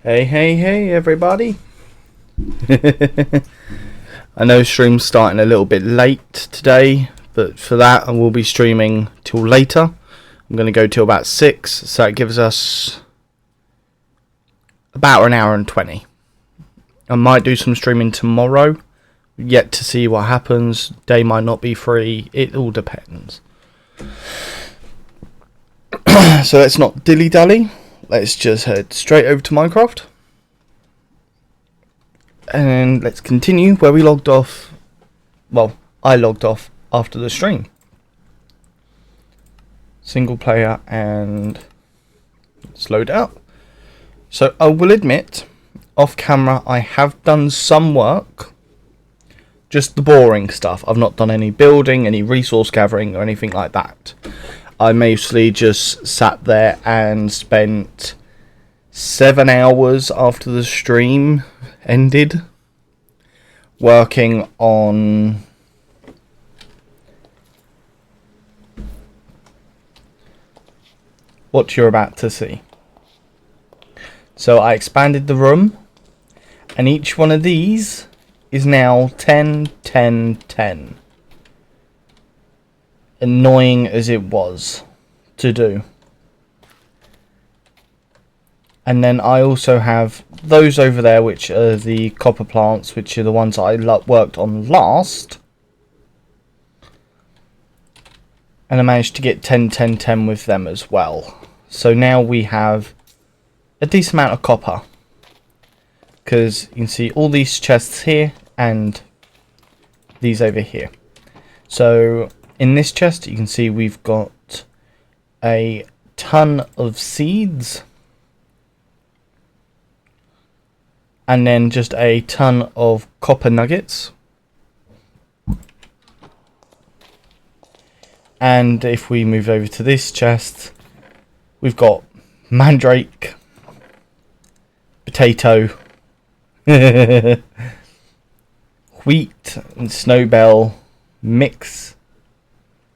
Hey, everybody. I know stream's starting a little bit late today, but for that I will be streaming till later. I'm going to go till about 6, so that gives us about an hour and 20. I might do some streaming tomorrow, yet to see what happens. Day might not be free, it all depends. So let's not dilly-dally. Let's just head straight over to Minecraft. And let's continue where we logged off. Well, I logged off after the stream. Single player, and let's load out. So I will admit, off camera I have done some work. Just the boring stuff. I've not done any building, any resource gathering or anything like that. I mostly just sat there and spent 7 hours after the stream ended working on what you're about to see. So I expanded the room, and each one of these is now 10, 10, 10. Annoying as it was to do. And then I also have those over there, which are the copper plants, which are the ones I worked on last. And I managed to get 10, 10, 10 with them as well. So now we have a decent amount of copper. Because you can see all these chests here and these over here. So in this chest you can see we've got a ton of seeds. And then just a ton of copper nuggets. And if we move over to this chest, we've got mandrake, potato, wheat and snowbell mix.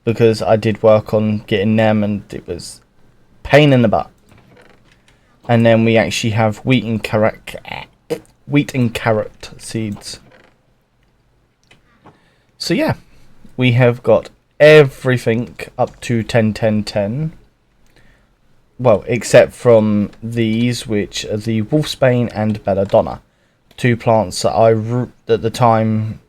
Because I did work on getting them and it was pain in the butt. And then we actually have wheat and carrot seeds. So yeah, we have got everything up to 10, 10, 10. Well, except from these, which are the wolfsbane and belladonna. Two plants that I, at the time,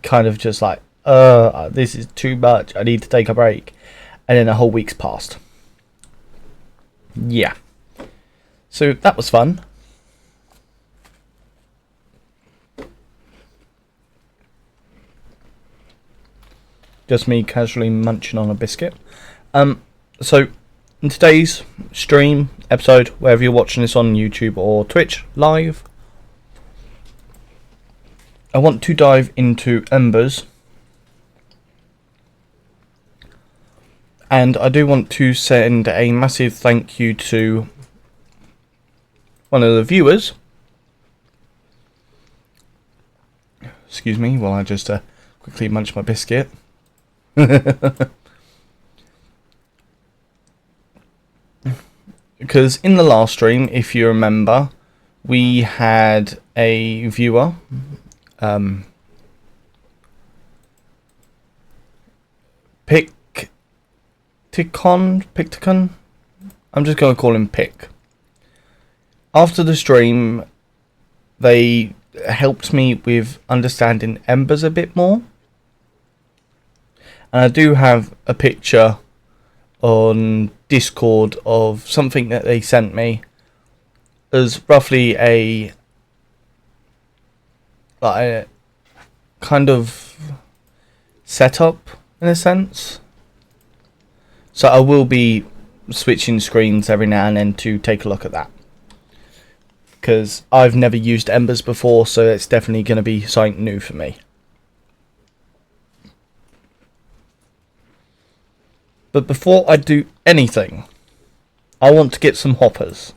kind of just like, this is too much, I need to take a break. And then a whole week's passed. Yeah. So that was fun. Just me casually munching on a biscuit. So in today's stream episode, wherever you're watching this on YouTube or Twitch live, I want to dive into embers. And I do want to send a massive thank you to one of the viewers. Excuse me while I just quickly munch my biscuit. Because in the last stream, if you remember, we had a viewer, Picticon, I'm just going to call him Pick. After the stream, they helped me with understanding embers a bit more. And I do have a picture on Discord of something that they sent me as roughly a kind of setup in a sense. So I will be switching screens every now and then to take a look at that. Because I've never used embers before, so it's definitely going to be something new for me. But before I do anything, I want to get some hoppers.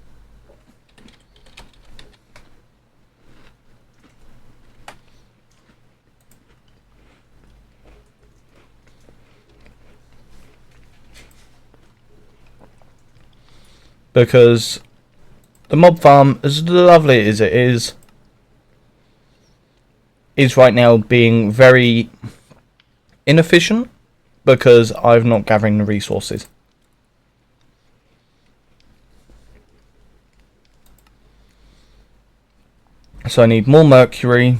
Because the mob farm, as lovely as it is right now being very inefficient because I'm not gathering the resources. So I need more mercury.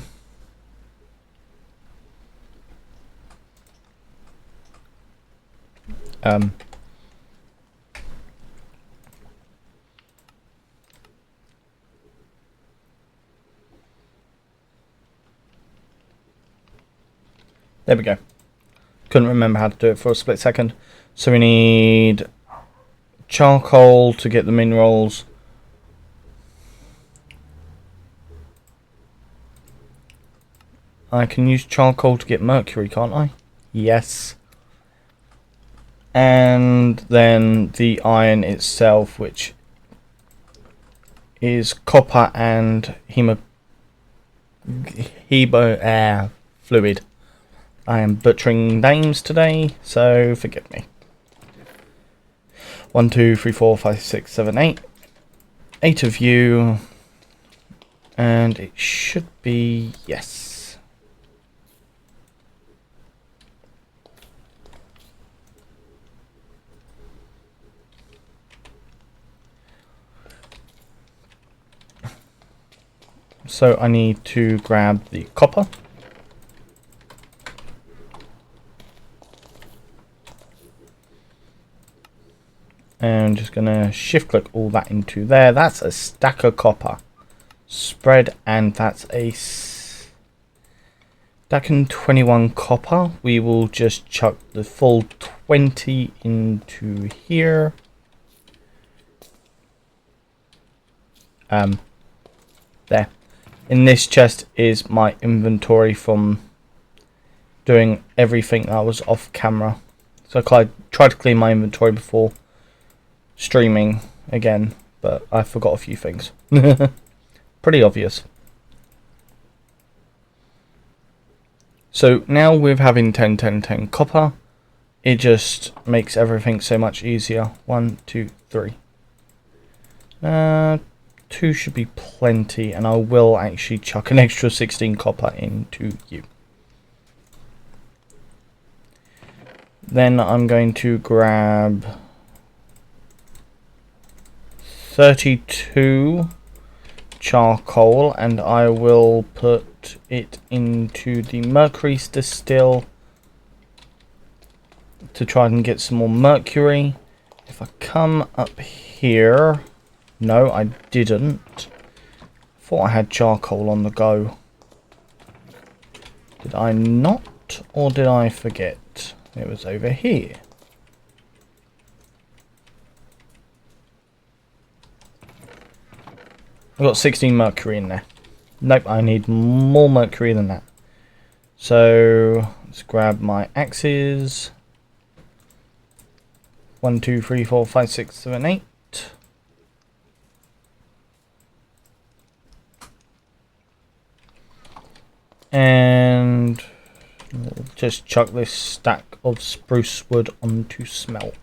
There we go. Couldn't remember how to do it for a split second. So we need charcoal to get the minerals. I can use charcoal to get mercury, can't I? Yes. And then the iron itself, which is copper and fluid. I am butchering names today, so forgive me. 1, 2, 3, 4, 5, 6, 7, 8. 8 of you. And it should be yes. So I need to grab the copper. And I'm just going to shift click all that into there. That's a stack of copper. Spread, and that's a stack and 21 copper. We will just chuck the full 20 into here. There. In this chest is my inventory from doing everything that was off camera. So I tried to clean my inventory before streaming again, but I forgot a few things. Pretty obvious. So now with having 10, 10, 10 copper, it just makes everything so much easier. 1, 2, 3. 2 should be plenty, and I will actually chuck an extra 16 copper into you. Then I'm going to grab 32 charcoal, and I will put it into the mercury distill to try and get some more mercury. If I come up here, no, I didn't. Thought I had charcoal on the go. Did I not, or did I forget? It was over here. I've got 16 mercury in there. Nope, I need more mercury than that. So let's grab my axes. 1, 2, 3, 4, 5, 6, 7, 8. And we'll just chuck this stack of spruce wood onto smelt.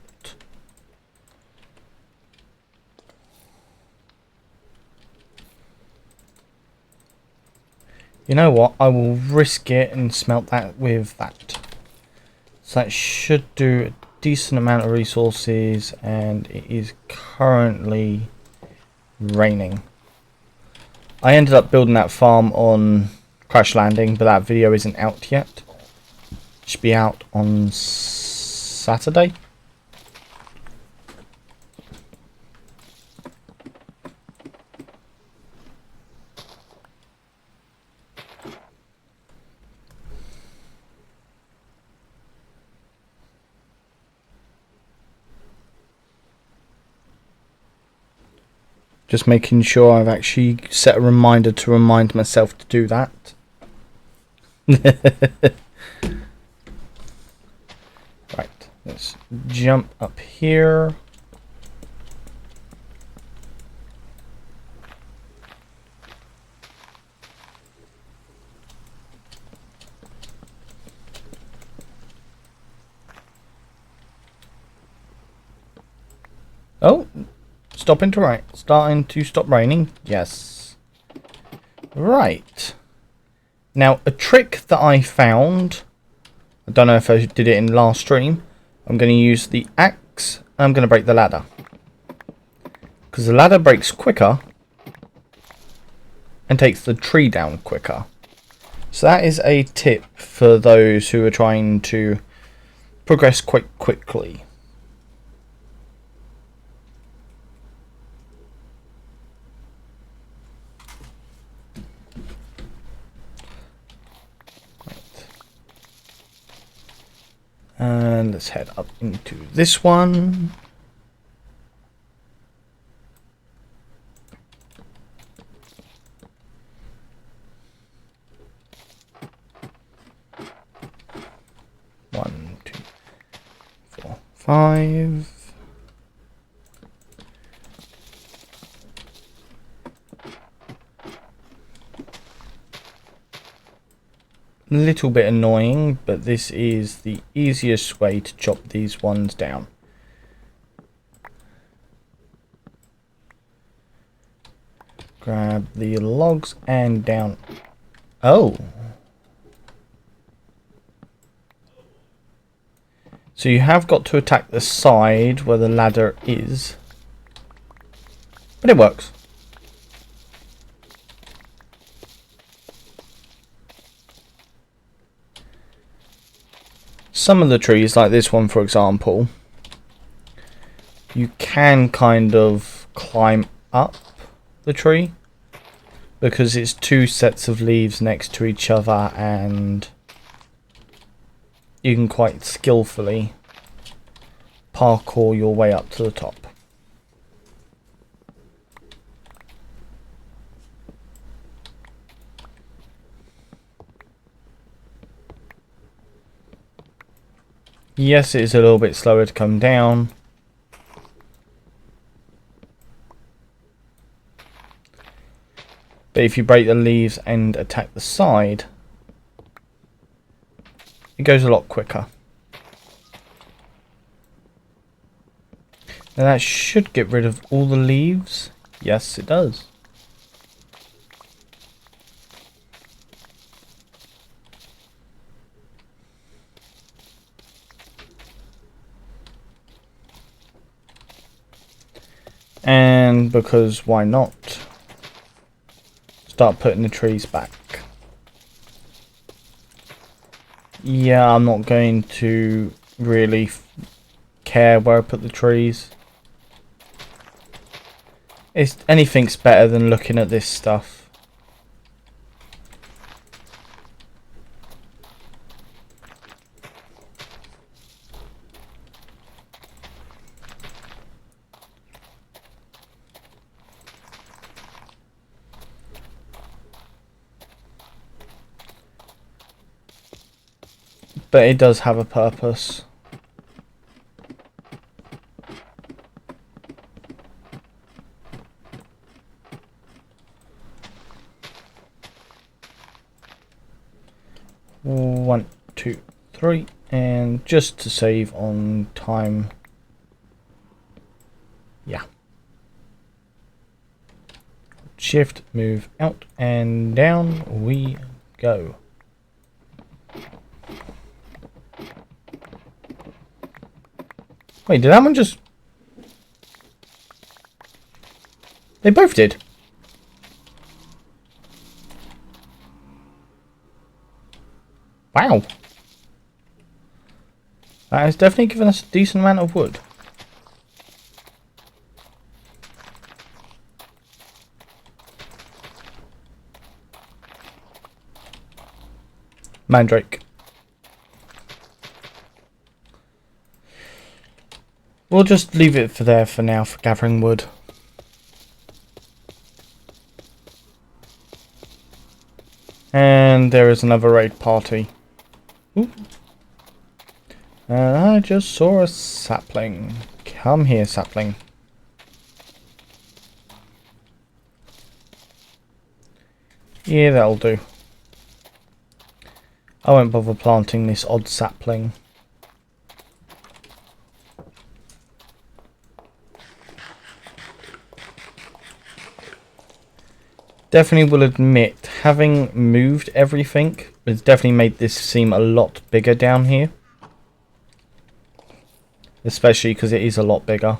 You know what? I will risk it and smelt that with that. So that should do a decent amount of resources, and it is currently raining. I ended up building that farm on Crash Landing, but that video isn't out yet. It should be out on Saturday. Just making sure I've actually set a reminder to remind myself to do that. Right, let's jump up here. Oh, Starting to stop raining. Yes. Right. Now, a trick that I found, I don't know if I did it in last stream, I'm going to use the axe and I'm going to break the ladder. Because the ladder breaks quicker and takes the tree down quicker. So that is a tip for those who are trying to progress quite quickly. And let's head up into this one. One, two, 4, 5. A little bit annoying, but this is the easiest way to chop these ones down. Grab the logs and down. Oh. So you have got to attack the side where the ladder is. But it works. Some of the trees, like this one for example, you can kind of climb up the tree because it's 2 sets of leaves next to each other and you can quite skillfully parkour your way up to the top. Yes, it is a little bit slower to come down. But if you break the leaves and attack the side, it goes a lot quicker. Now that should get rid of all the leaves. Yes, it does. And because why not? Start putting the trees back. Yeah, I'm not going to really care where I put the trees. Anything's better than looking at this stuff. But it does have a purpose. One, 2, 3, and just to save on time. Yeah. Shift, move out, and down we go. Wait, did that one just... They both did. Wow. That has definitely given us a decent amount of wood. Mandrake. We'll just leave it for there for now for gathering wood. And there is another raid party. Ooh. And I just saw a sapling. Come here, sapling. Yeah, that'll do. I won't bother planting this odd sapling. Definitely will admit, having moved everything, it's definitely made this seem a lot bigger down here. Especially because it is a lot bigger.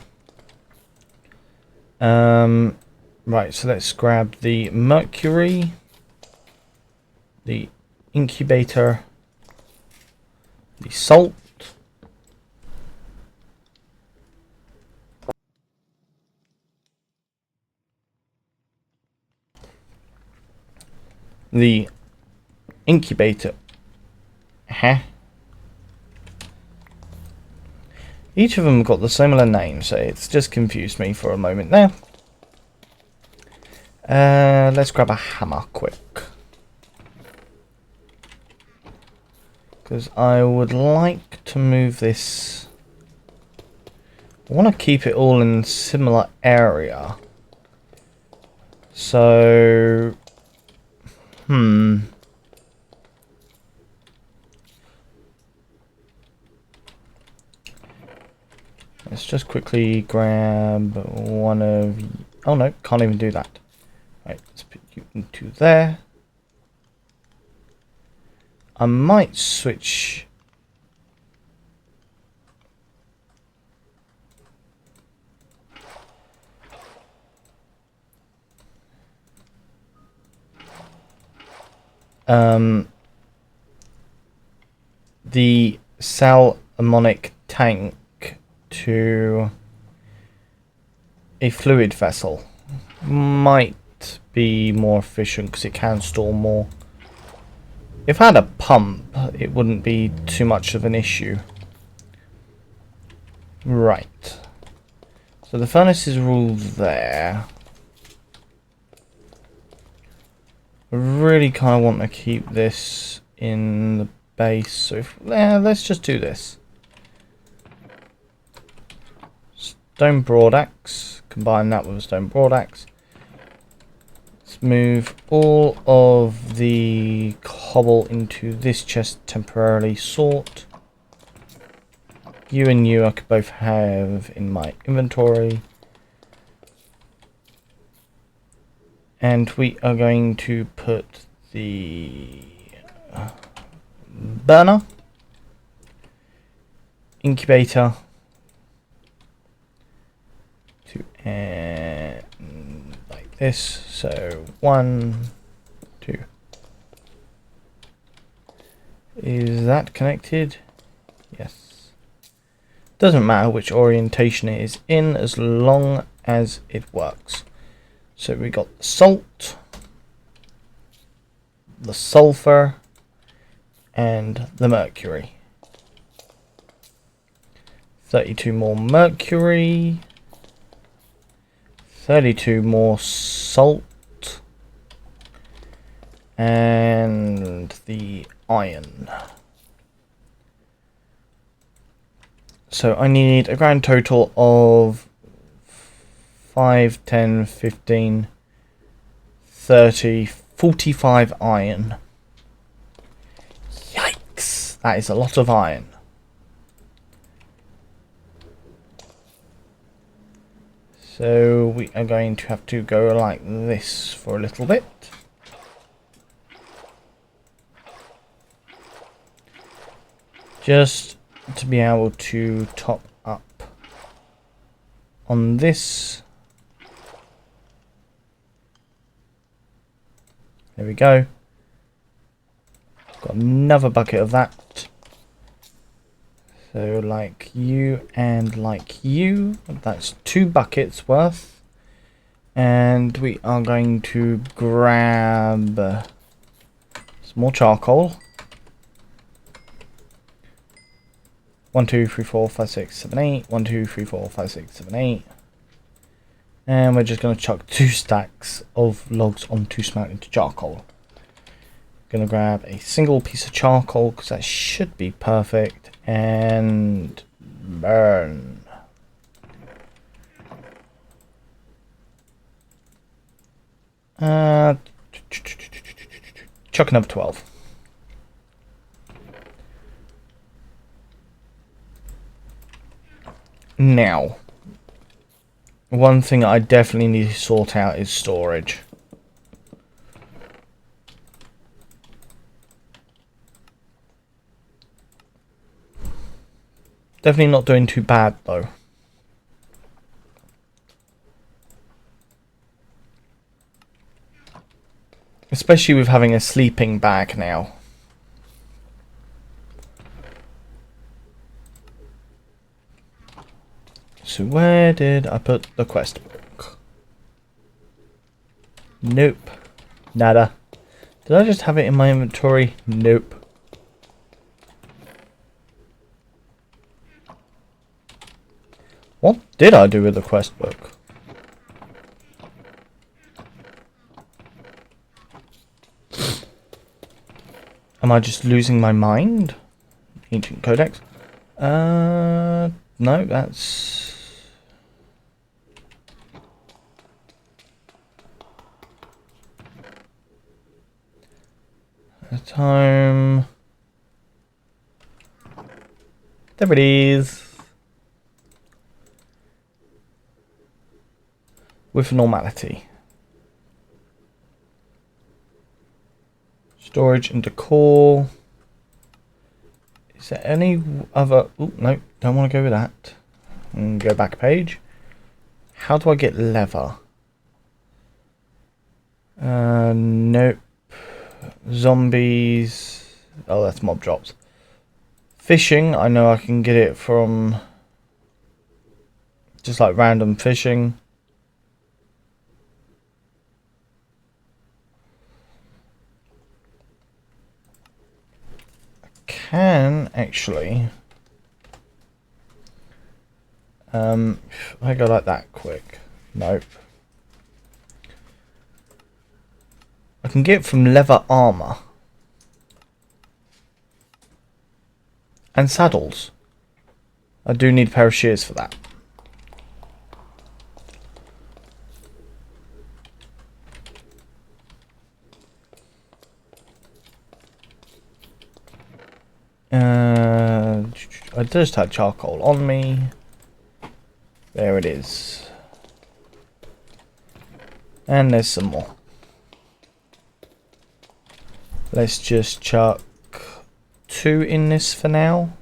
Right, so let's grab the mercury, the incubator, the salt, the incubator. Each of them got the similar name, so it's just confused me for a moment there. Let's grab a hammer quick. Because I would like to move this. I want to keep it all in a similar area. So, let's just quickly grab one of... Oh no, can't even do that. Right, let's put you into there. I might switch... the salmonic tank to a fluid vessel. Might be more efficient because it can store more. If I had a pump, it wouldn't be too much of an issue. Right. So the furnaces are all there. I really kind of want to keep this in the base. So if, let's just do this. Stone broadaxe. Combine that with a stone broadaxe. Let's move all of the cobble into this chest temporarily. Sort. You and you I could both have in my inventory. And we are going to put the burner, incubator, to end like this. So 1, 2. Is that connected? Yes. Doesn't matter which orientation it is in as long as it works. So we got the salt, the sulfur, and the mercury. 32 more mercury, 32 more salt, and the iron. So I need a grand total of 5, 10, 15, 30, 45 iron. Yikes! That is a lot of iron. So we are going to have to go like this for a little bit. Just to be able to top up on this. There we go. Got another bucket of that. So like you and like you. That's 2 buckets worth. And we are going to grab some more charcoal. 1, 2, 3, 4, 5, 6, 7, 8. 1, 2, 3, 4, 5, 6, 7, 8. And we're just going to chuck 2 stacks of logs onto smelt into charcoal. Going to grab a single piece of charcoal because that should be perfect. And burn. Chuck another 12. Now, one thing I definitely need to sort out is storage. Definitely not doing too bad though. Especially with having a sleeping bag now. So where did I put the quest book? Nope. Nada. Did I just have it in my inventory? Nope. What did I do with the quest book? Am I just losing my mind? Ancient Codex? No, that's... a time... There it is. With normality. Storage and decor. Is there any other... Oh, no, don't want to go with that. Go back a page. How do I get leather? Nope. Zombies. Oh, that's mob drops. Fishing, I know I can get it from just like random fishing. I can actually I go like that quick. Nope. I can get from leather armor and saddles. I do need a pair of shears for that. I just had charcoal on me. There it is. And there's some more. Let's just chuck 2 in this for now.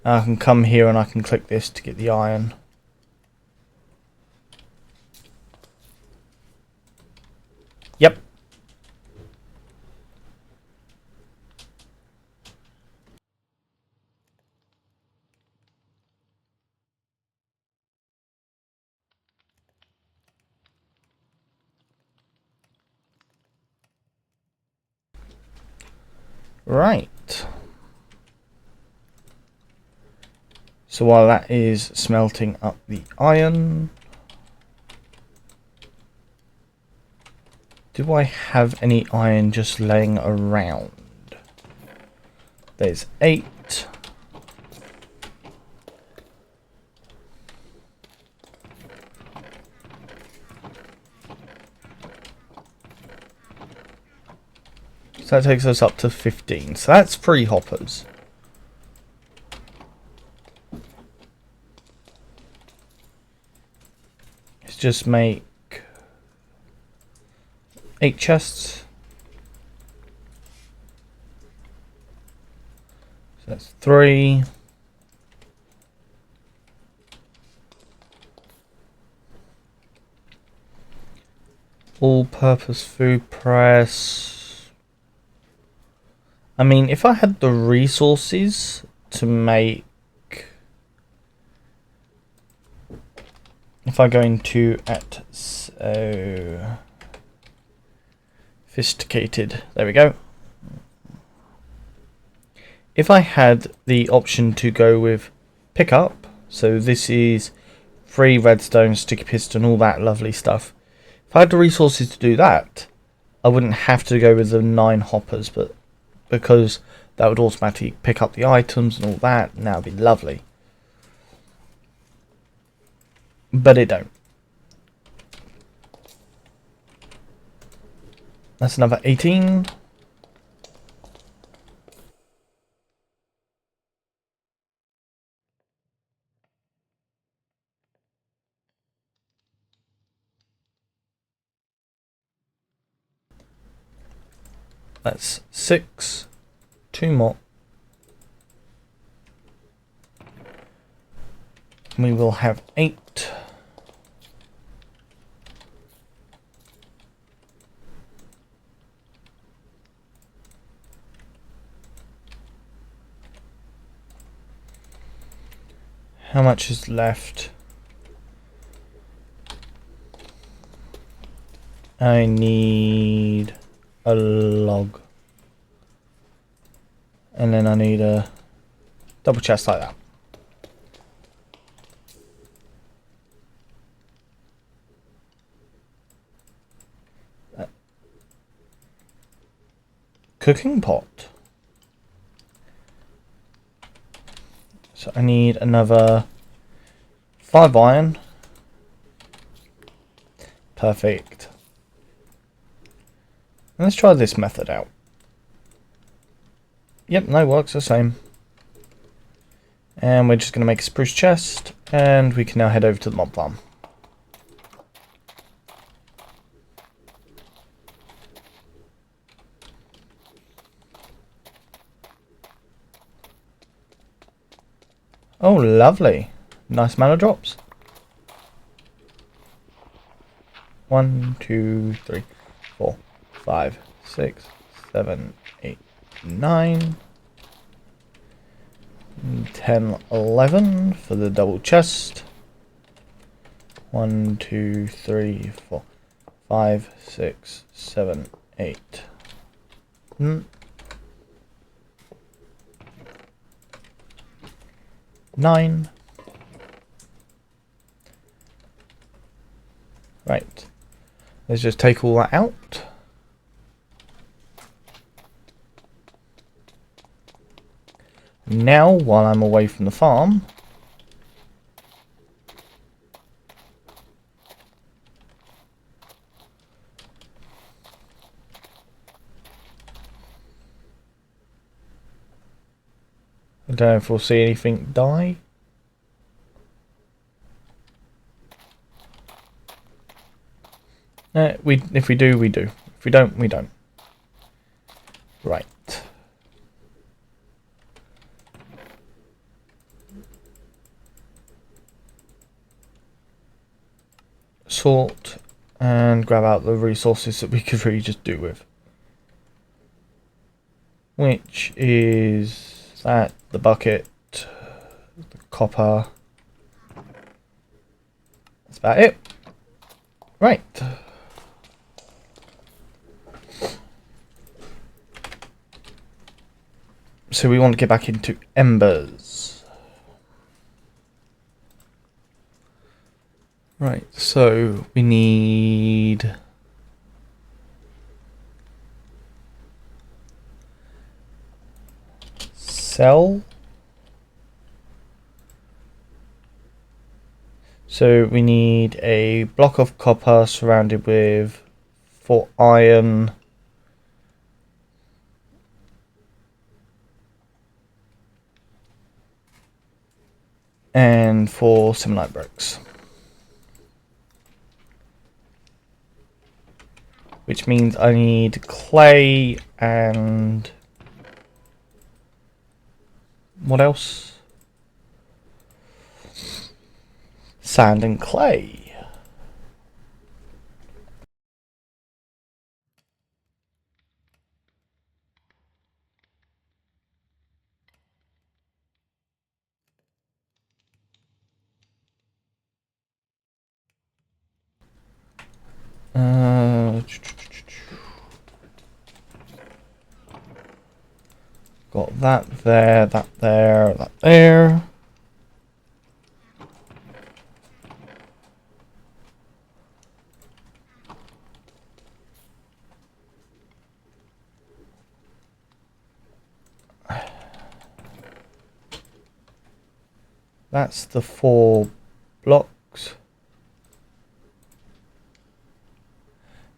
I can come here and I can click this to get the iron. Yep. Right. So while that is smelting up the iron, do I have any iron just laying around? There's 8. So that takes us up to 15. So that's 3 hoppers. Let's just make 8 chests. So that's 3. All-purpose food press. I mean, if I had the resources to make... If I go into sophisticated, there we go. If I had the option to go with pickup, so this is 3 redstone, sticky piston, all that lovely stuff. If I had the resources to do that, I wouldn't have to go with the 9 hoppers, but because that would automatically pick up the items and all that, and that would be lovely. But it don't. That's another 18. That's 6. 2 more. We will have 8. How much is left? I need a log. And then I need a double chest like that. Cooking pot. So I need another 5 iron. Perfect. Let's try this method out. Yep, no, works the same. And we're just going to make a spruce chest, and we can now head over to the mob farm. Oh, lovely. Nice amount of drops. 1, 2, 3, 4, 5, 6, 7, 8, 9, 10, 11 for the double chest. 1, 2, 3, 4, 5, 6, 7, 8. 9. Right. Let's just take all that out. Now, while I'm away from the farm, I don't know if we'll see anything die. If we do, we do. If we don't, we don't. Right. Sort and grab out the resources that we could really just do with. Which is that, the bucket, the copper. That's about it. Right. So we want to get back into embers. Right, so we need cell. So we need a block of copper surrounded with 4 iron. And 4 similite bricks. Which means I need clay and... what else? Sand and clay. Got that there, that there, that there. That's the 4 blocks.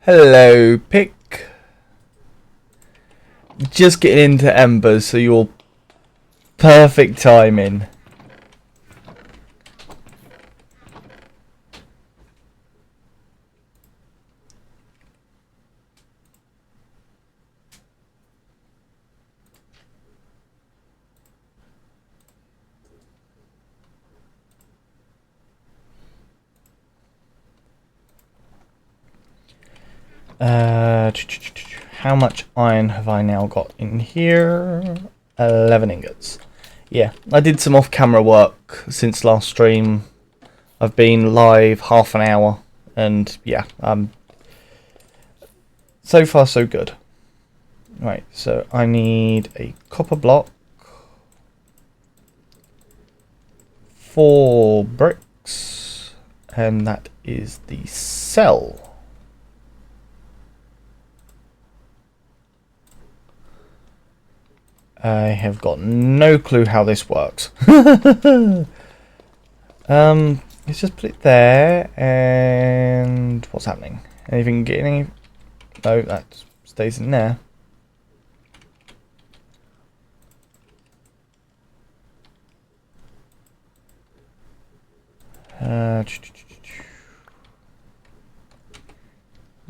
Hello, Pick. Just getting into embers, so you're perfect timing. How much iron have I now got in here? 11 ingots. Yeah, I did some off-camera work since last stream. I've been live half an hour, and yeah, so far so good. Right, so I need a copper block, 4 bricks, and that is the cell. I have got no clue how this works. Let's just put it there, and what's happening? Anything getting? No, that stays in there.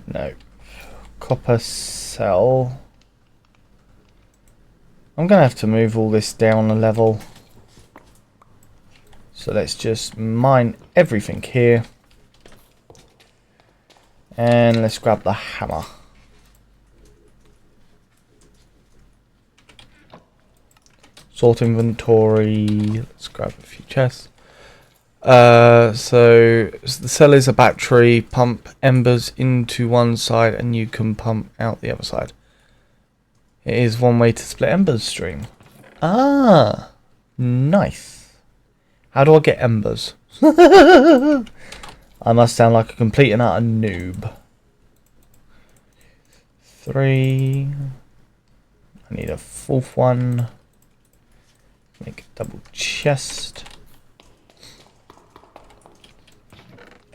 No. Copper cell. I'm going to have to move all this down a level. So let's just mine everything here. And let's grab the hammer. Sort inventory. Let's grab a few chests. So the cell is a battery. Pump embers into one side and you can pump out the other side. It is one way to split embers stream. Ah, nice. How do I get embers? I must sound like a complete and utter noob. 3. I need a 4th one. Make a double chest.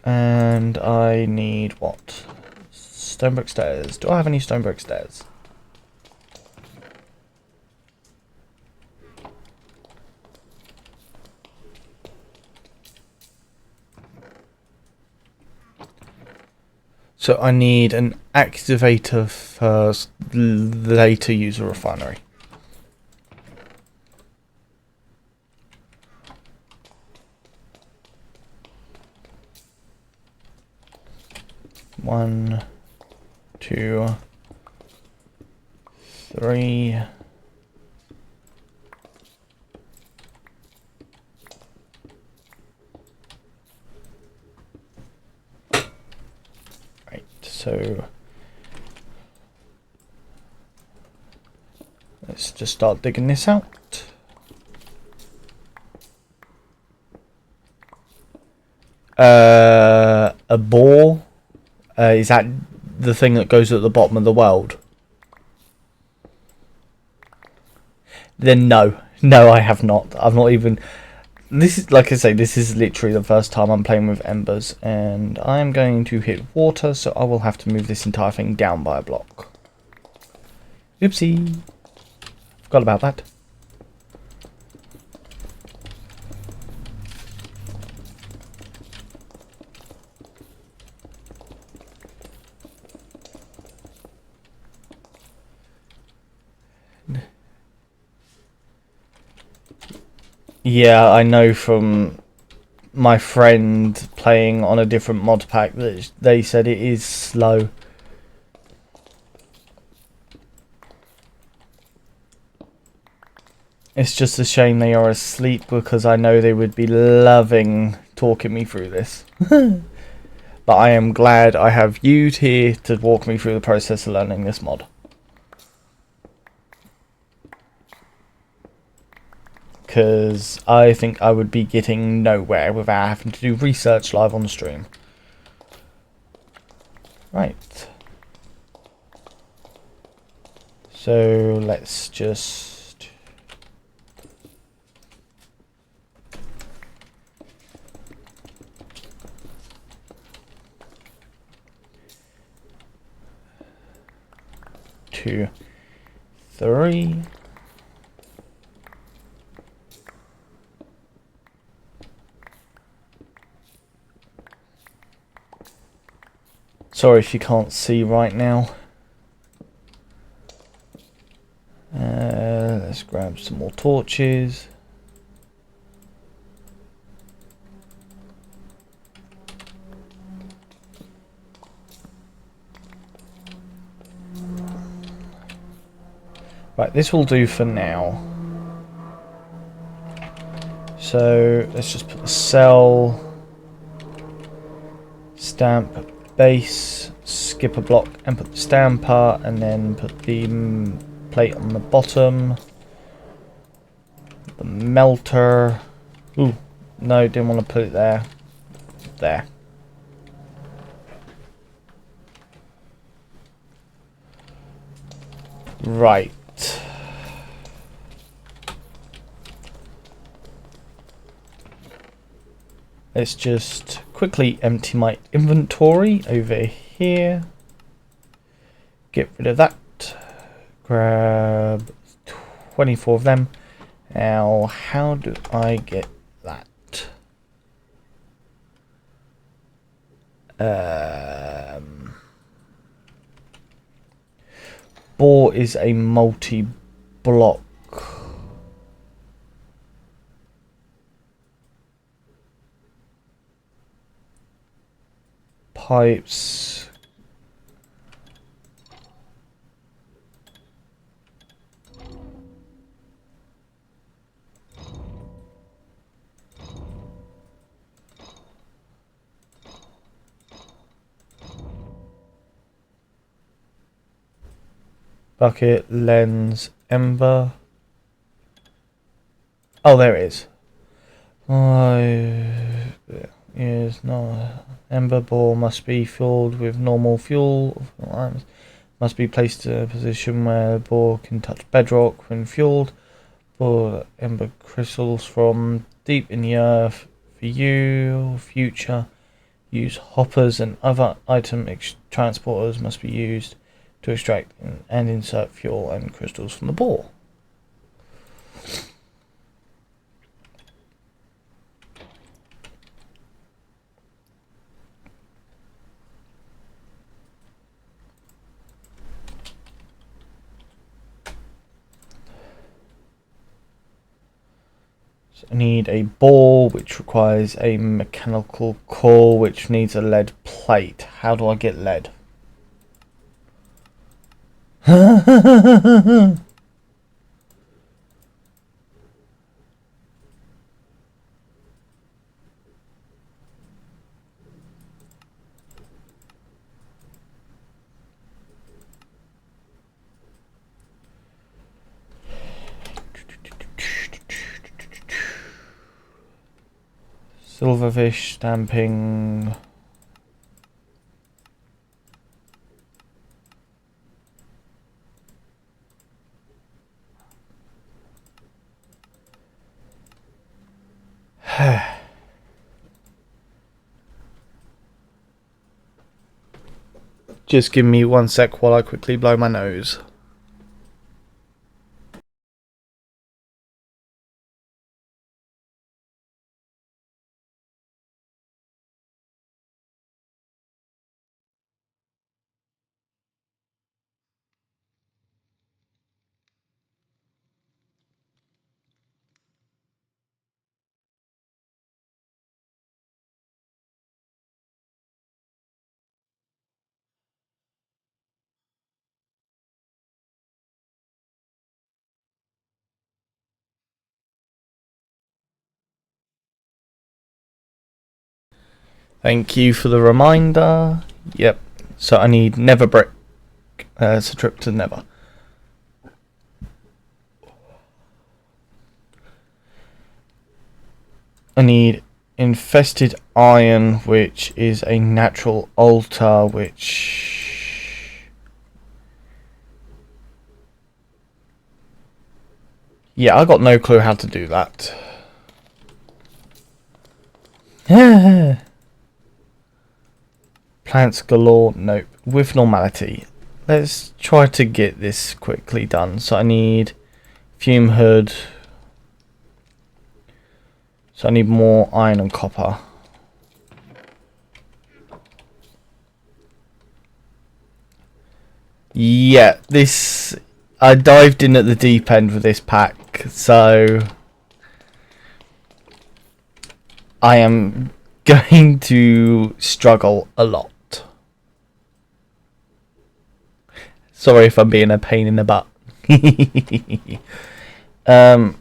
And I need what? Stone brick stairs. Do I have any stone brick stairs? So I need an activator first, later use a refinery. One, 2, 3. Right, so let's just start digging this out. A bore. Is that the thing that goes at the bottom of the world? Then no. No, I have not. I've not even... This is, like I say, this is literally the first time I'm playing with embers. And I'm going to hit water, so I will have to move this entire thing down by a block. Oopsie. Forgot about that. Yeah, I know from my friend playing on a different mod pack that they said it is slow. It's just a shame they are asleep because I know they would be loving talking me through this. But I am glad I have you here to walk me through the process of learning this mod. Because I think I would be getting nowhere without having to do research live on the stream. Right. So let's just... Two, 3... Sorry if you can't see right now. Let's grab some more torches. Right, this will do for now. So let's just put the cell, stamp, base, skip a block and put the stamper, and then put the plate on the bottom. The melter. Ooh, no, didn't want to put it there. There. Right. Let's just quickly empty my inventory over here. Get rid of that. Grab 24 of them. Now, how do I get that? Bore is a multi-block. Pipes. Bucket, lens, ember. Oh, there it is. Yes, no. Ember bore must be filled with normal fuel. Must be placed in a position where the bore can touch bedrock when fueled. Bore ember crystals from deep in the earth. For you, future use hoppers and other item transporters must be used to extract and insert fuel and crystals from the bore. So I need a bore which requires a mechanical core which needs a lead plate. How do I get lead? Silverfish stamping. Just give me 1 sec while I quickly blow my nose. Thank you for the reminder. Yep. So I need nether brick. It's a trip to nether. I need infested iron, which is a natural altar, which... yeah, I got no clue how to do that. Plants galore. Nope. With normality. Let's try to get this quickly done. So I need fume hood. So I need more iron and copper. Yeah, this... I dived in at the deep end with this pack, so... I am going to struggle a lot. Sorry if I'm being a pain in the butt.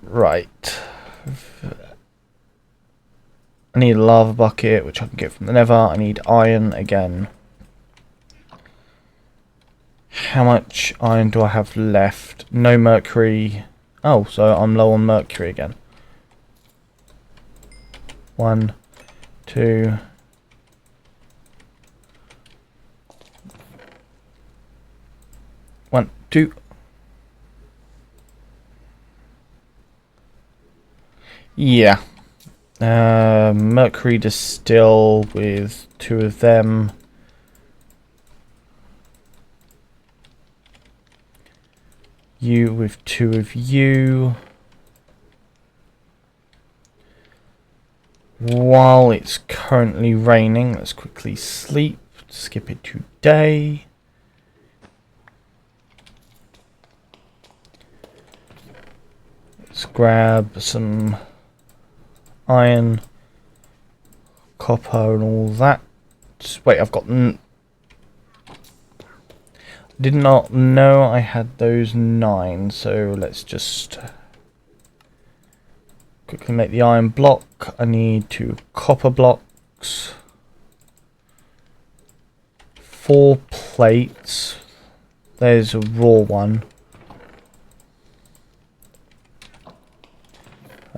Right. I need a lava bucket, which I can get from the nether. I need iron again. How much iron do I have left? No mercury. Oh, so I'm low on mercury again. 1, 2. One, two. Yeah. Mercury distill with 2 of them. You with 2 of you. While it's currently raining, let's quickly sleep. Skip it to day. Let's grab some iron, copper and all that. Wait, I've got... did not know I had those 9, so let's just quickly make the iron block. I need 2 copper blocks, 4 plates. There's a raw one.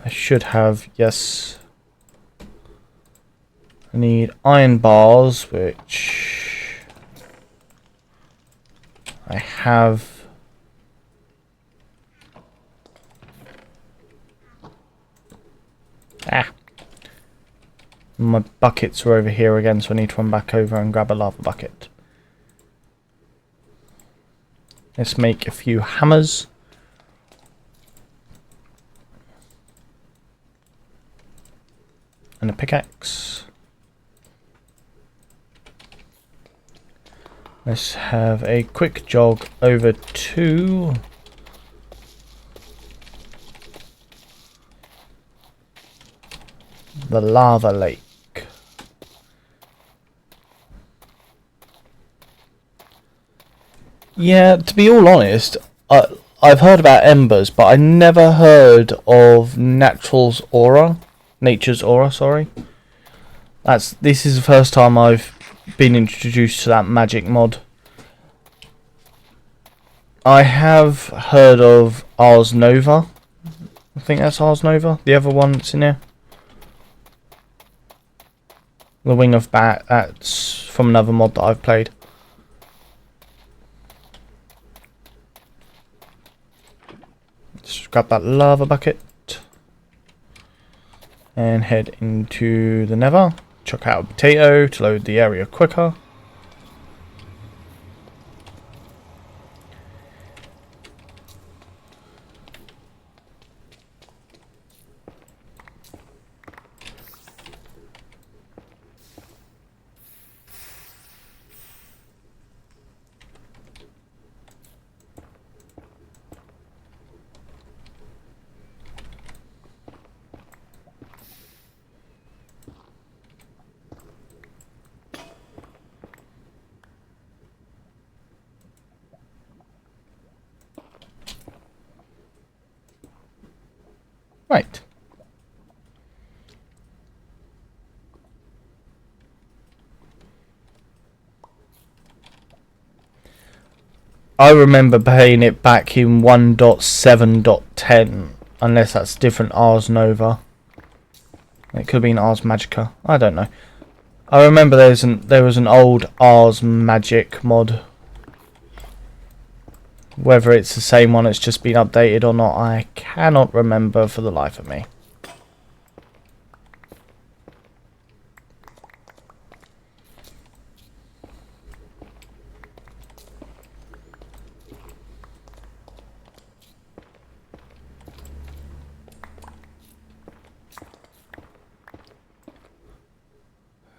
I should have, yes. I need iron bars, which I have. My buckets are over here again, so I need to run back over and grab a lava bucket. Let's make a few hammers. And a pickaxe. Let's have a quick jog over to the lava lake. Yeah, to be all honest, I've heard about embers, but I never heard of nature's aura, sorry. This is the first time I've been introduced to that magic mod. I have heard of Ars Nova. I think that's Ars Nova, the other one that's in here. The Wing of Bat, that's from another mod that I've played. Let's grab that lava bucket and head into the nether. Chuck out a potato to load the area quicker. Right. I remember playing it back in 1.7.10, unless that's different Ars Nova. It could have been Ars Magica. I don't know. I remember there was an old Ars Magic mod. Whether it's the same one, it's just been updated or not, I cannot remember for the life of me.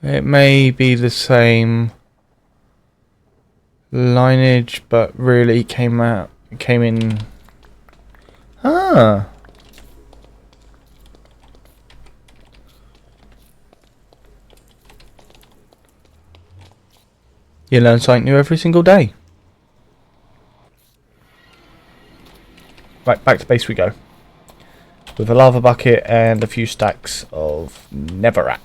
It may be the same lineage, but really came in. Ah. You learn something new every single day. Right, back to base we go. With a lava bucket and a few stacks of netherrack.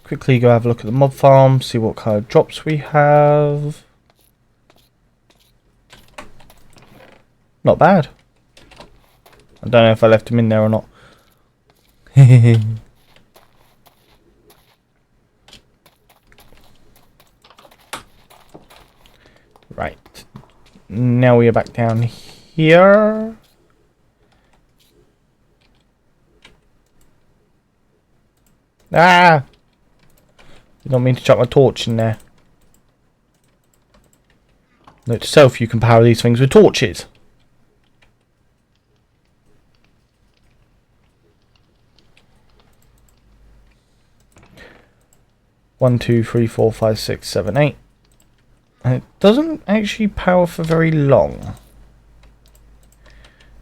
Quickly go have a look at the mob farm, see what kind of drops we have. Not bad. I don't know if I left him in there or not. Right. Now we are back down here. Ah! Did not mean to chuck my torch in there. Note to self, you can power these things with torches. One, two, three, four, five, six, seven, eight. And it doesn't actually power for very long.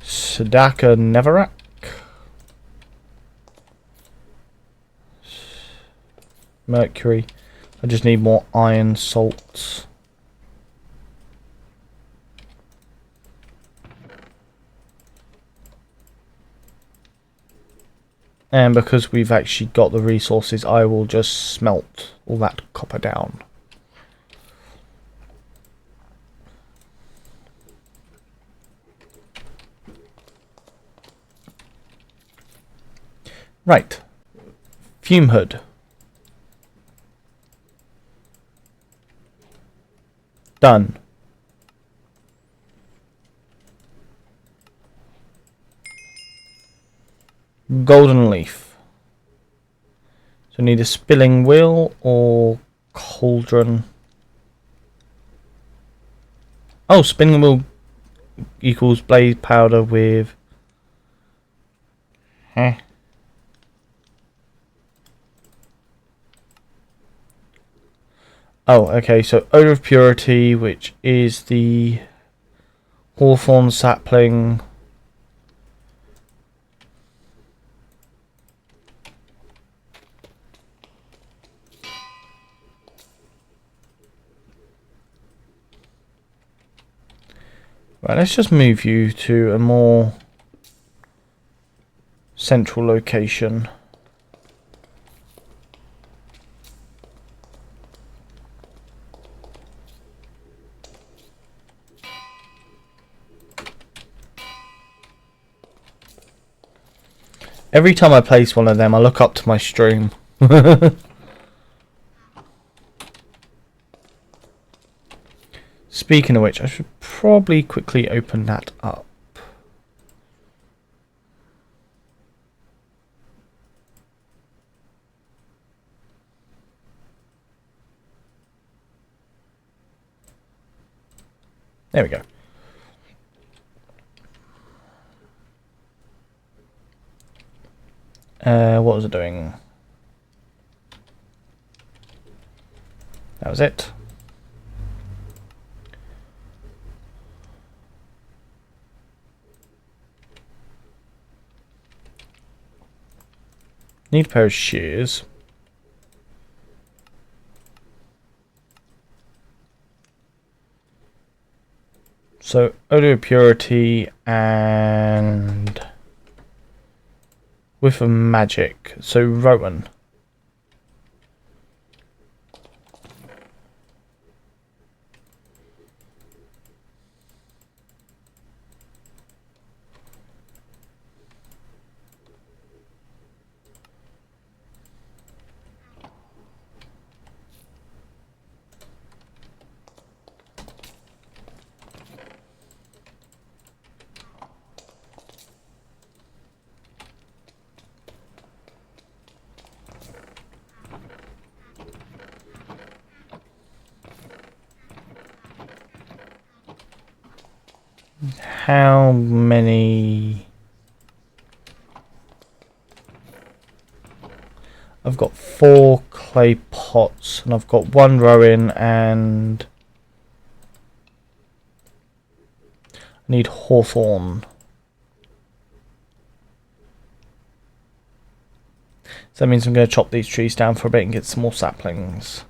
Sadaka Neverac. Mercury. I just need more iron salts. And because we've actually got the resources, I will just smelt all that copper down. Right. Fume hood. Done. Golden leaf. So need a spilling wheel or cauldron. Oh, spinning wheel equals blaze powder with... Heh. Oh, okay, so Odor of Purity, which is the hawthorn sapling. Right, let's just move you to a more central location. Every time I place one of them, I look up to my stream. Speaking of which, I should probably quickly open that up. There we go. What was it doing? That was it. Need a pair of shears. So, Odor of Purity and Whiff of Magic. So, Rowan. How many? I've got 4 clay pots, and I've got 1 rowan, and I need hawthorn. So that means I'm going to chop these trees down for a bit and get some more saplings.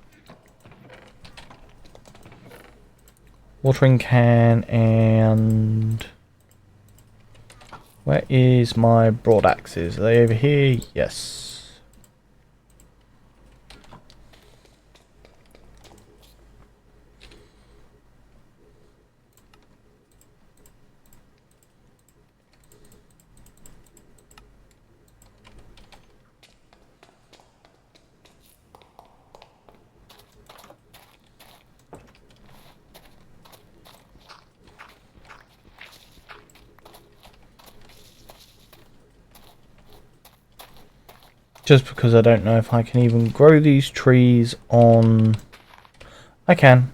Watering can, and where is my broad axes? Are they over here? Yes. Just because I don't know if I can even grow these trees on... I can.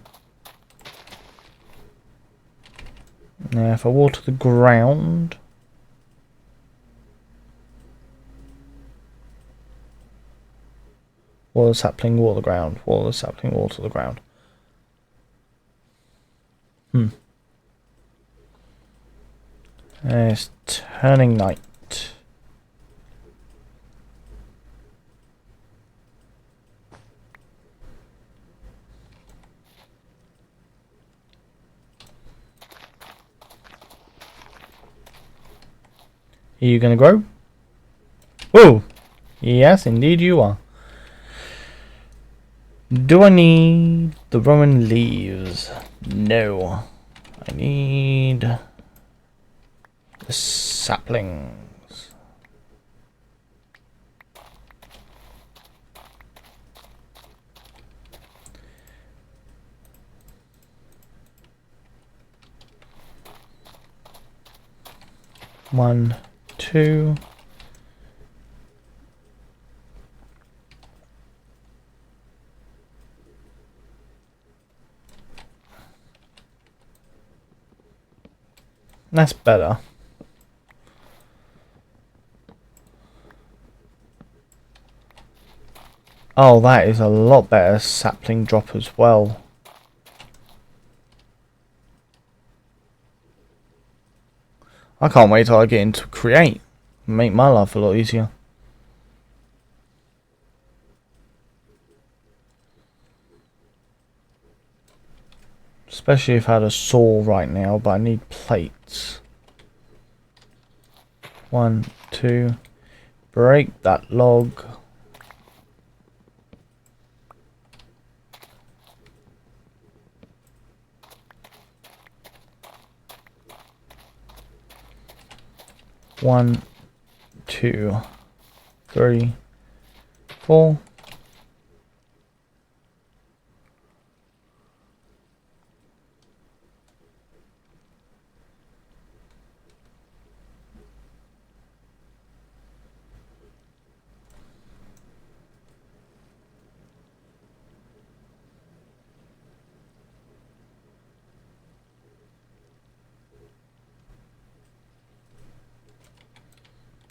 Now if I water the ground... Water the sapling, water the ground. Water the sapling, water the ground. It's turning night. Are you going to grow? Oh! Yes, indeed you are. Do I need the rowan leaves? No. I need the saplings. One, 2. That's better. Oh, that is a lot better sapling drop as well. I can't wait till I get into create. Make my life a lot easier. Especially if I had a saw right now, but I need plates. 1, 2. Break that log. One, 2, 3, 4.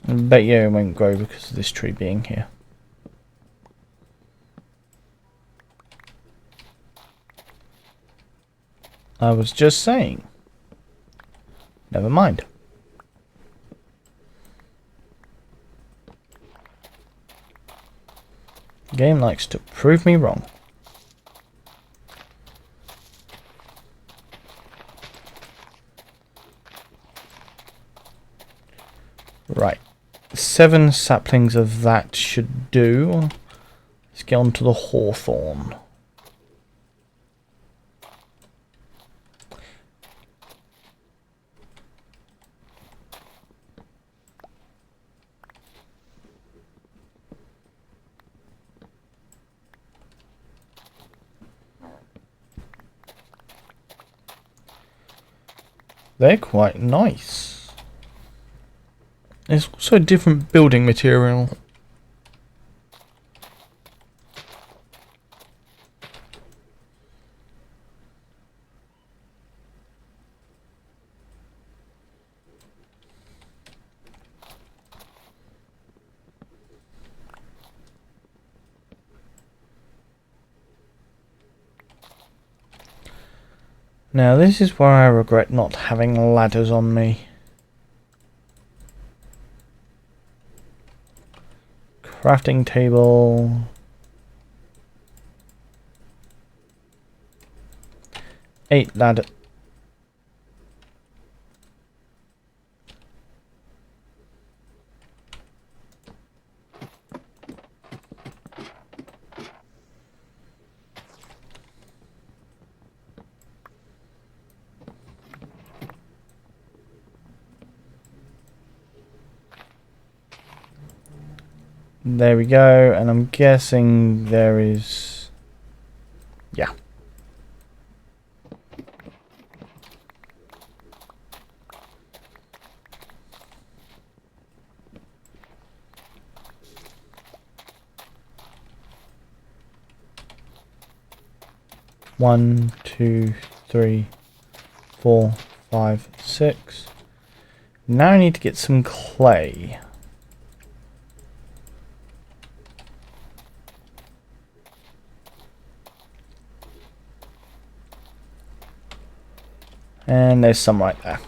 I bet you it won't grow because of this tree being here. I was just saying. Never mind. The game likes to prove me wrong. Right. 7 saplings of that should do. Let's get on to the hawthorn. They're quite nice. There's also a different building material. Now this is where I regret not having ladders on me. Crafting table. Eight ladder. There we go, and I'm guessing there is... yeah. One, two, three, 4, 5, 6. Now I need to get some clay. And there's some right there.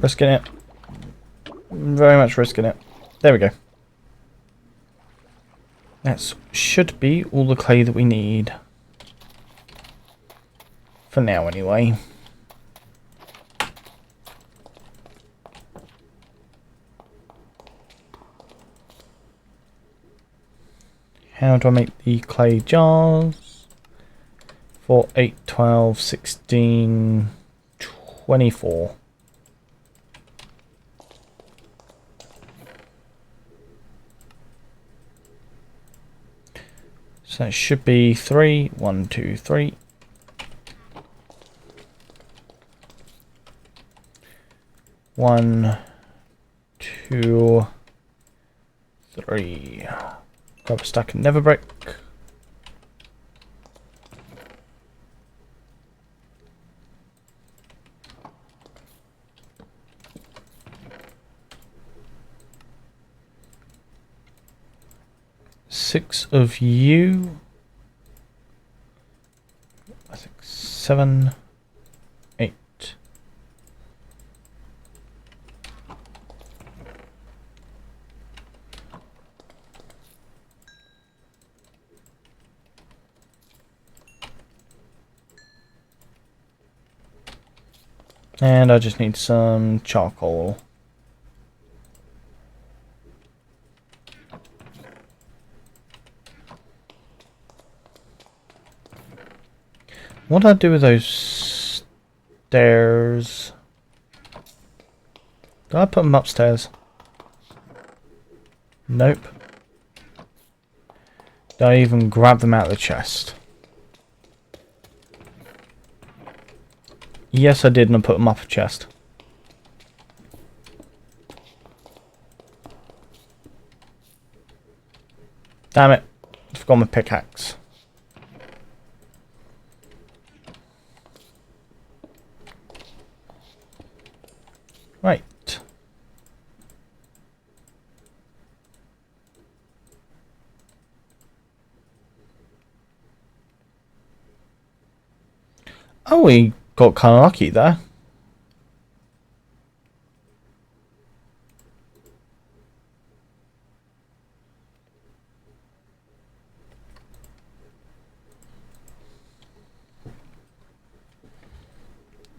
Risking it. Very much risking it. There we go. That should be all the clay that we need. For now, anyway. How do I make the clay jars? 4, 8, 12, 16, 24. So it should be 3, 1, 2, 3. 1, 2, 3. Grab a stack of nether brick. Six of you. I think 7, 8. And I just need some charcoal. What do I do with those stairs? Did I put them upstairs? Nope. Did I even grab them out of the chest? Yes, I did, and I put them up a chest. Damn it. I forgot my pickaxe. Right. Oh, we got kind of lucky there.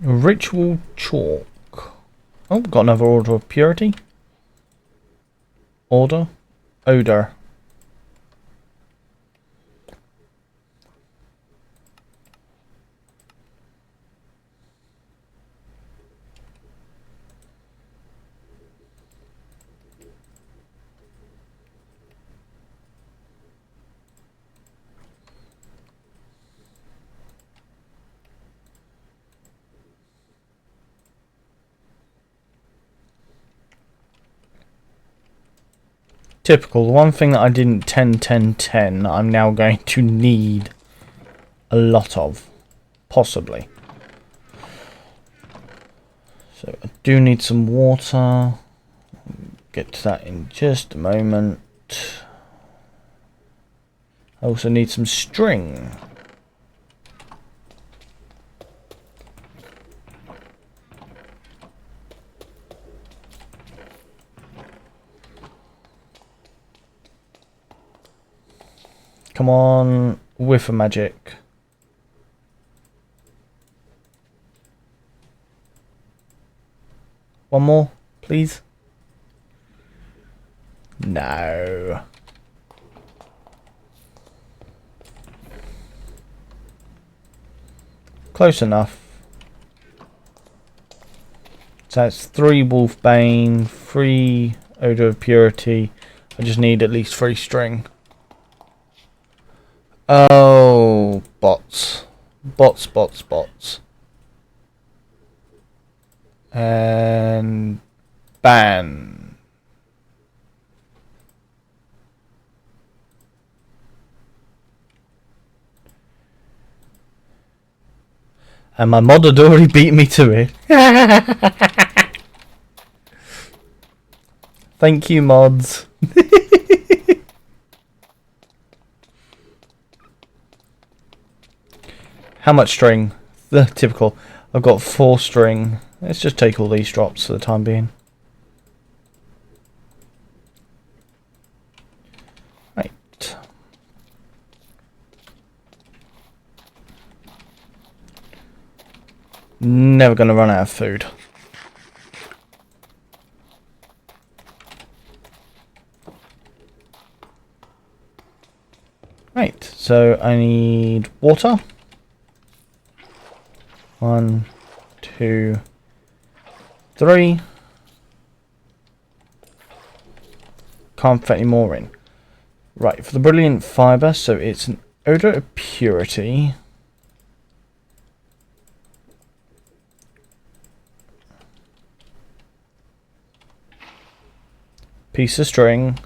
Ritual chalk. Oh, got another order of purity. Order. Odor. Typical. The one thing that I didn't 10, I'm now going to need a lot of. Possibly. So I do need some water. Get to that in just a moment. I also need some string. Come on, whiff of magic. One more, please. No. Close enough. So that's 3 Wolfbane, 3 Odor of Purity. I just need at least 3 string. Oh, bots. Bots. And ban. And my mod had already beat me to it. Thank you, mods. How much string? The typical. I've got 4 string. Let's just take all these drops for the time being. Right. Never gonna run out of food. Right, so I need water. 1, 2, 3. Can't fit any more in. Right, for the brilliant fibre, so it's an Odor of Purity. Piece of string.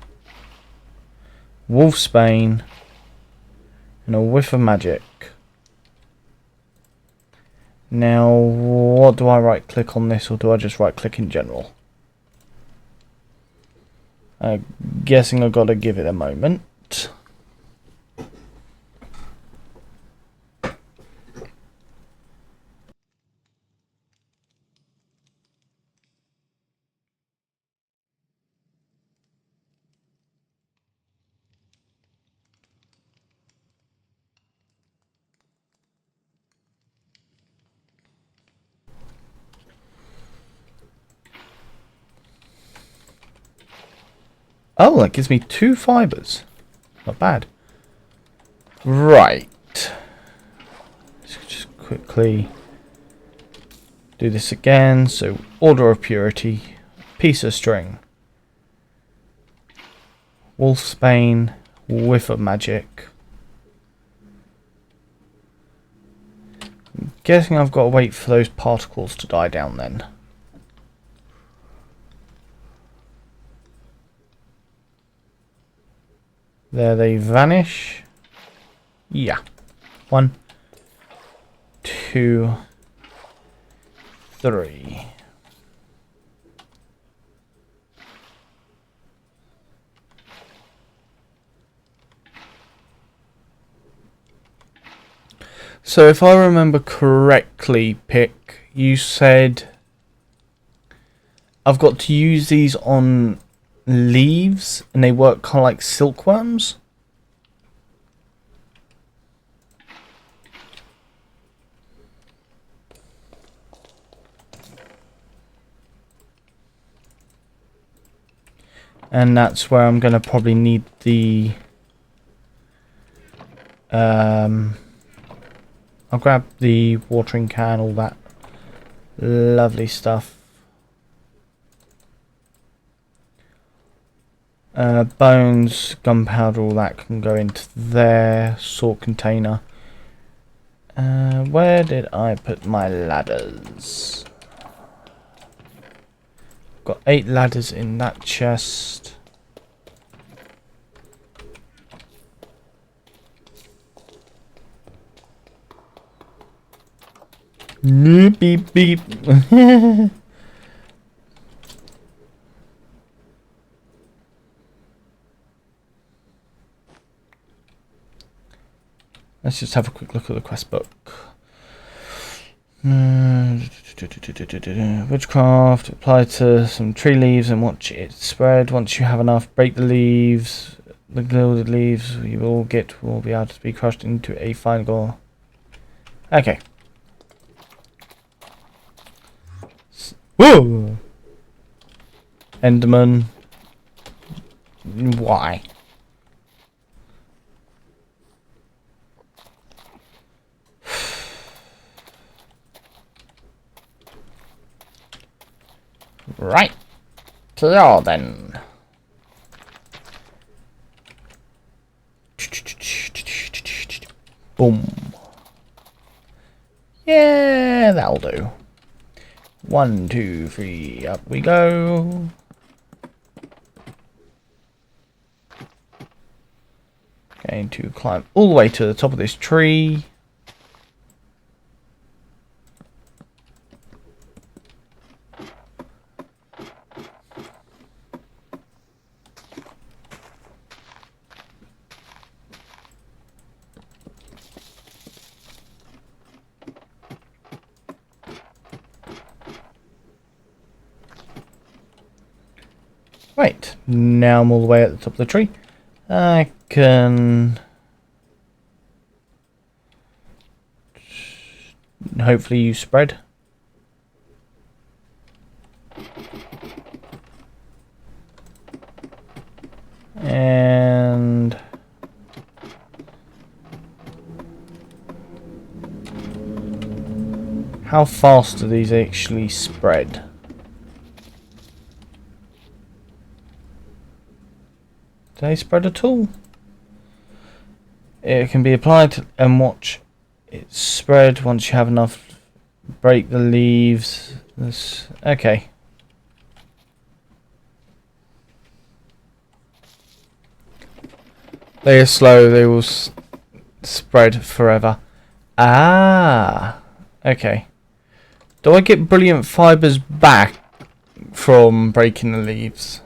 Wolfsbane. And a whiff of magic. Now, what do I right click on this, or do I just right click in general? I'm guessing I've got to give it a moment. Oh, that gives me 2 fibres. Not bad. Right. Let's just quickly do this again. So, Order of Purity, piece of string, Wolfsbane, whiff of magic. I'm guessing I've got to wait for those particles to die down then. There they vanish. Yeah. 1, 2, 3. So if I remember correctly, Pick, you said I've got to use these on leaves and they work kind of like silkworms. And that's where I'm going to probably need the I'll grab the watering can, all that lovely stuff. Bones, gunpowder, all that can go into there. Salt container. Where did I put my ladders? Got 8 ladders in that chest. Beep beep. Let's just have a quick look at the quest book. Witchcraft, apply to some tree leaves and watch it spread. Once you have enough, break the leaves. The gilded leaves you will get will be able to be crushed into a fine gore. Okay. Whoa! Enderman. Why? Right. So then. Boom. Yeah, that'll do. 1, 2, 3, up we go. Going to climb all the way to the top of this tree. Right, now I'm all the way at the top of the tree. I can hopefully use spread. And how fast do these actually spread? Do they spread at all? It can be applied and watch it spread once you have enough. Break the leaves. Okay. They are slow. They will spread forever. Ah. Okay. Do I get brilliant fibers back from breaking the leaves?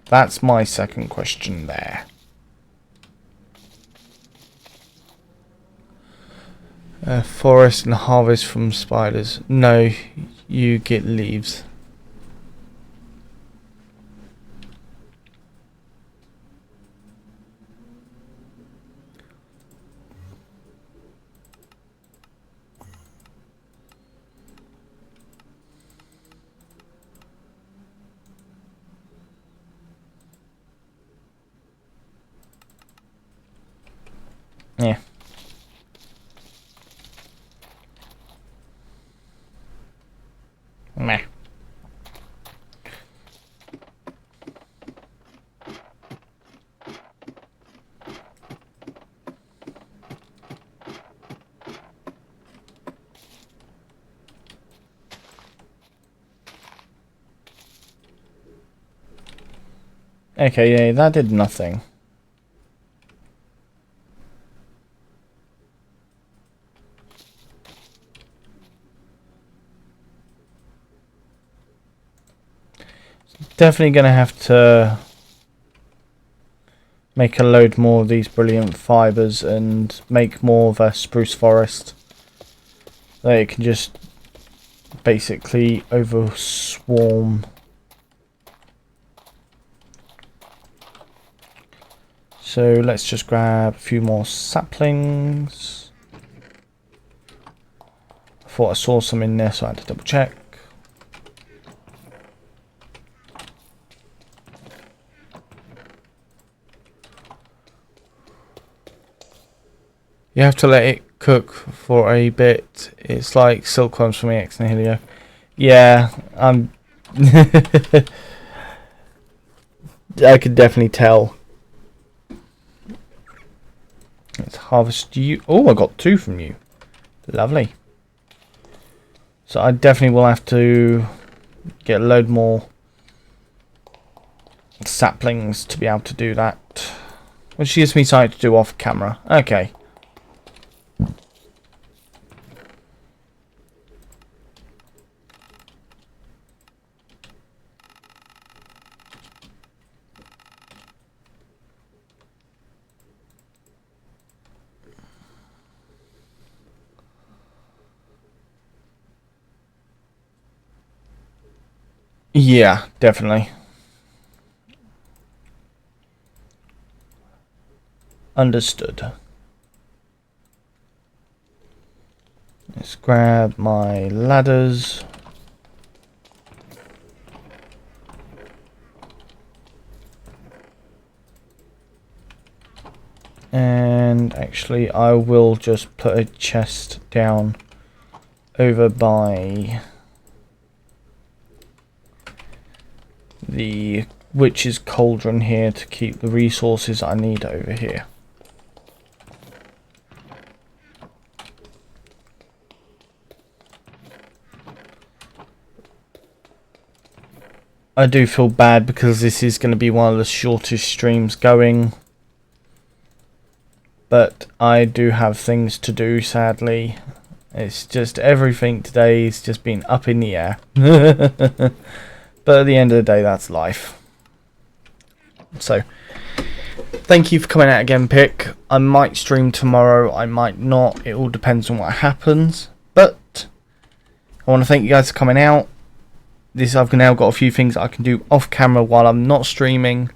That's my second question there. Forest and harvest from spiders. No, you get leaves. Yeah. Meh. Okay, yeah, that did nothing. Definitely gonna have to make a load more of these brilliant fibers and make more of a spruce forest. They can just basically overswarm. So let's just grab a few more saplings. I thought I saw some in there, so I had to double check. You have to let it cook for a bit. It's like silkworms from ex nihilo. Yeah, I'm. I could definitely tell. Let's harvest you. Oh, I got 2 from you. Lovely. So I definitely will have to get a load more saplings to be able to do that. Which gives me something to do off camera. Okay. Yeah, definitely. Understood. Let's grab my ladders. And actually I will just put a chest down over by the witch's cauldron here to keep the resources I need over here. I do feel bad because this is going to be one of the shortest streams going. But I do have things to do, sadly. It's just everything today has just been up in the air. But at the end of the day, that's life. So, thank you for coming out again, Pick. I might stream tomorrow, I might not. It all depends on what happens. But I want to thank you guys for coming out. I've now got a few things I can do off camera while I'm not streaming.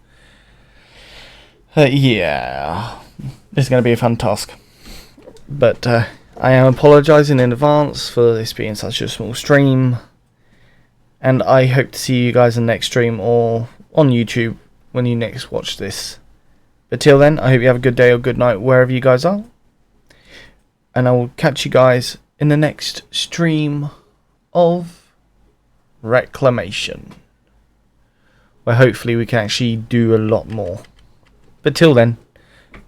Yeah, this is going to be a fun task. But I am apologising in advance for this being such a small stream. And I hope to see you guys in the next stream or on YouTube when you next watch this. But till then, I hope you have a good day or good night wherever you guys are. And I will catch you guys in the next stream of Reclamation, where hopefully we can actually do a lot more. But till then, hope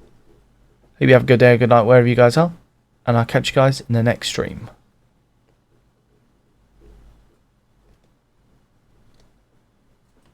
you have a good day or good night wherever you guys are, and I'll catch you guys in the next stream.